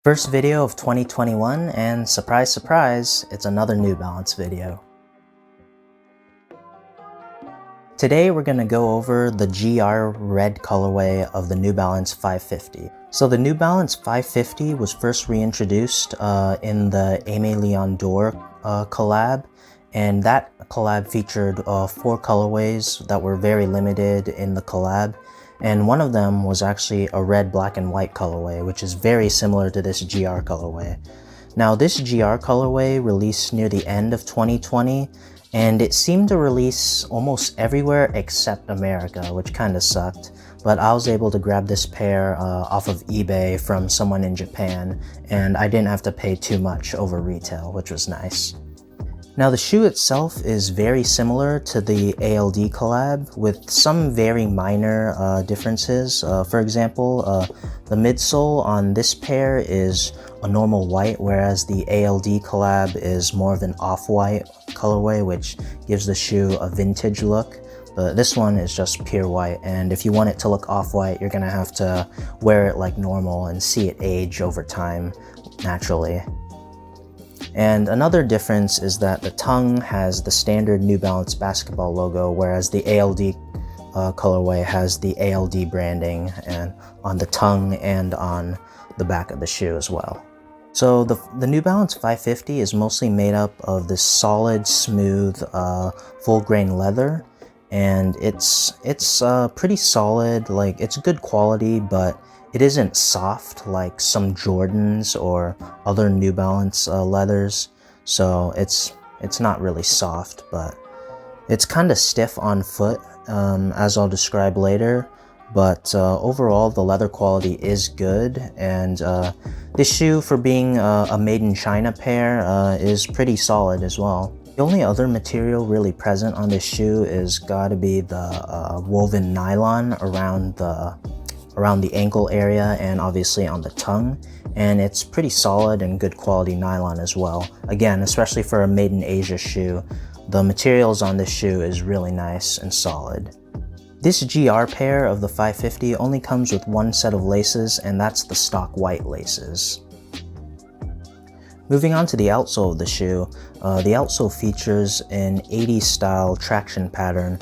First video of 2021, and surprise surprise, it's another New Balance video. Today we're going to go over the GR red colorway of the New Balance 550. So the New Balance 550 was first reintroduced in the Aimé Leon Dore collab, and that collab featured 4 colorways that were very limited in the collab. And one of them was actually a red, black, and white colorway, which is very similar to this GR colorway. Now, this GR colorway released near the end of 2020, and it seemed to release almost everywhere except America, which kind of sucked. But I was able to grab this pair off of eBay from someone in Japan, and I didn't have to pay too much over retail, which was nice. Now, the shoe itself is very similar to the ALD collab with some very minor differences. For example, the midsole on this pair is a normal white, whereas the ALD collab is more of an off-white colorway, which gives the shoe a vintage look. But this one is just pure white, and if you want it to look off-white, you're gonna have to wear it like normal and see it age over time naturally. And another difference is that the tongue has the standard New Balance basketball logo, whereas the ALD colorway has the ALD branding and on the tongue and on the back of the shoe as well. So the New Balance 550 is mostly made up of this solid, smooth, full grain leather, and it's pretty solid. Like, it's good quality, but it isn't soft like some Jordans or other New Balance leathers, so it's not really soft, but it's kind of stiff on foot, as I'll describe later. But overall, the leather quality is good, and this shoe, for being a made in China pair, is pretty solid as well. The only other material really present on this shoe is gotta be the woven nylon around the ankle area and obviously on the tongue, and it's pretty solid and good quality nylon as well. Again, especially for a made in Asia shoe, the materials on this shoe is really nice and solid. This GR pair of the 550 only comes with one set of laces, and that's the stock white laces. Moving on to the outsole of the shoe, the outsole features an 80s style traction pattern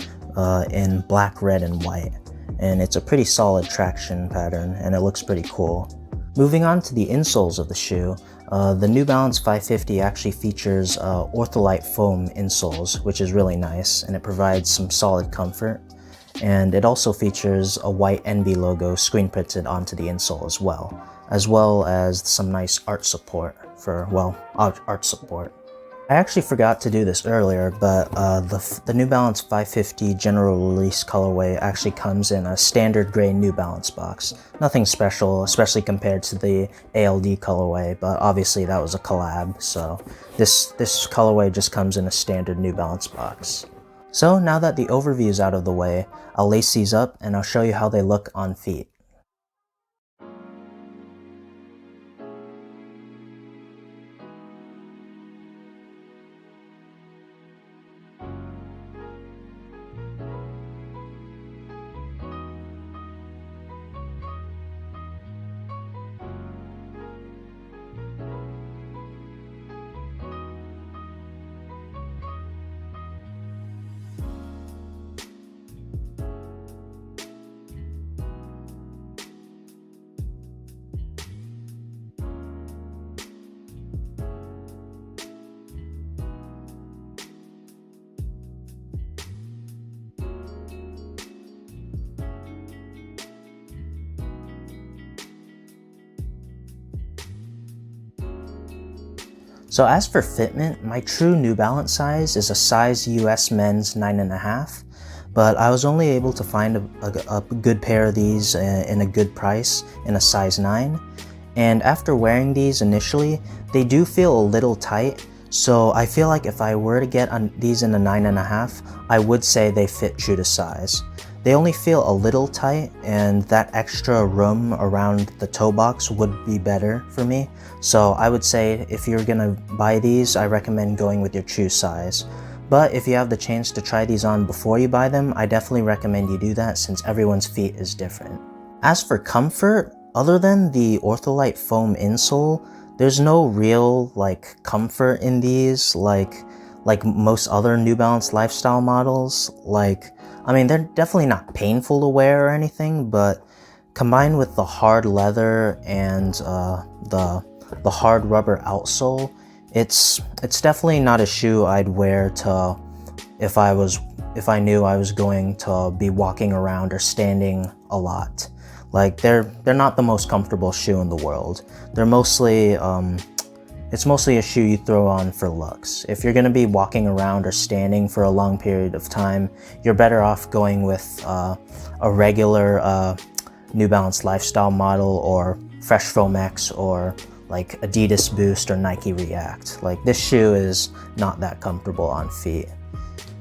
in black, red, and white. And it's a pretty solid traction pattern, and it looks pretty cool. Moving on to the insoles of the shoe, the New Balance 550 actually features ortholite foam insoles, which is really nice, and it provides some solid comfort. And it also features a white NB logo screen printed onto the insole as well as some nice art support for, well, art support. I actually forgot to do this earlier, but the New Balance 550 general release colorway actually comes in a standard gray New Balance box. Nothing special, especially compared to the ALD colorway, but obviously that was a collab, so this colorway just comes in a standard New Balance box. So now that the overview is out of the way, I'll lace these up and I'll show you how they look on feet. So as for fitment, my true New Balance size is a size US men's 9.5, but I was only able to find a good pair of these in a good price in a size 9. And after wearing these initially, they do feel a little tight, so I feel like if I were to get these in a 9.5, I would say they fit true to size. They only feel a little tight, and that extra room around the toe box would be better for me. So I would say if you're gonna buy these, I recommend going with your true size. But if you have the chance to try these on before you buy them, I definitely recommend you do that since everyone's feet is different. As for comfort, Other than the Ortholite foam insole, there's no real like comfort in these like most other New Balance lifestyle models. I mean, they're definitely not painful to wear or anything, but combined with the hard leather and the hard rubber outsole, it's definitely not a shoe I'd wear to if I knew I was going to be walking around or standing a lot. Like they're not the most comfortable shoe in the world. They're mostly it's mostly a shoe you throw on for looks. If you're gonna be walking around or standing for a long period of time, you're better off going with a regular New Balance lifestyle model or Fresh Foam X or like Adidas Boost or Nike React. Like this shoe is not that comfortable on feet.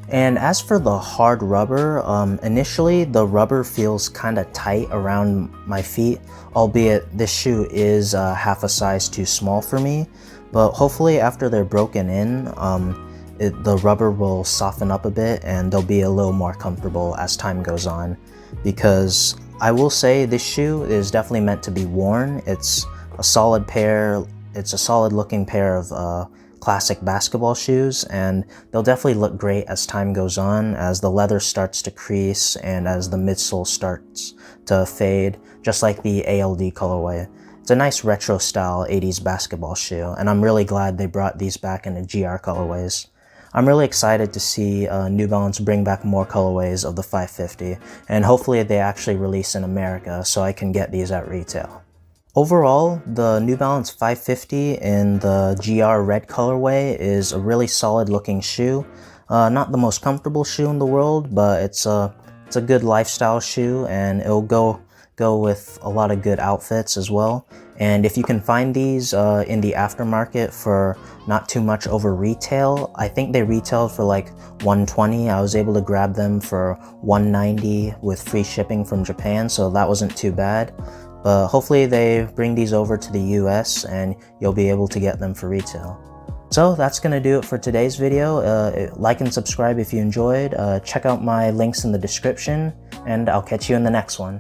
And as for the hard rubber, initially the rubber feels kind of tight around my feet, albeit this shoe is half a size too small for me. But hopefully after they're broken in, the rubber will soften up a bit and they'll be a little more comfortable as time goes on. Because I will say this shoe is definitely meant to be worn. It's a solid pair, it's a solid looking pair of classic basketball shoes, and they'll definitely look great as time goes on, as the leather starts to crease and as the midsole starts to fade, just like the ALD colorway. It's a nice retro style 80s basketball shoe, and I'm really glad they brought these back into GR colorways. I'm really excited to see New Balance bring back more colorways of the 550, and hopefully they actually release in America so I can get these at retail. Overall, the New Balance 550 in the GR red colorway is a really solid looking shoe. Not the most comfortable shoe in the world, but it's a good lifestyle shoe, and it'll go with a lot of good outfits as well. And if you can find these in the aftermarket for not too much over retail, I think they retailed for like $120. I was able to grab them for $190 with free shipping from Japan, so that wasn't too bad. But hopefully they bring these over to the US and you'll be able to get them for retail. So that's going to do it for today's video. Like and subscribe if you enjoyed. Check out my links in the description, and I'll catch you in the next one.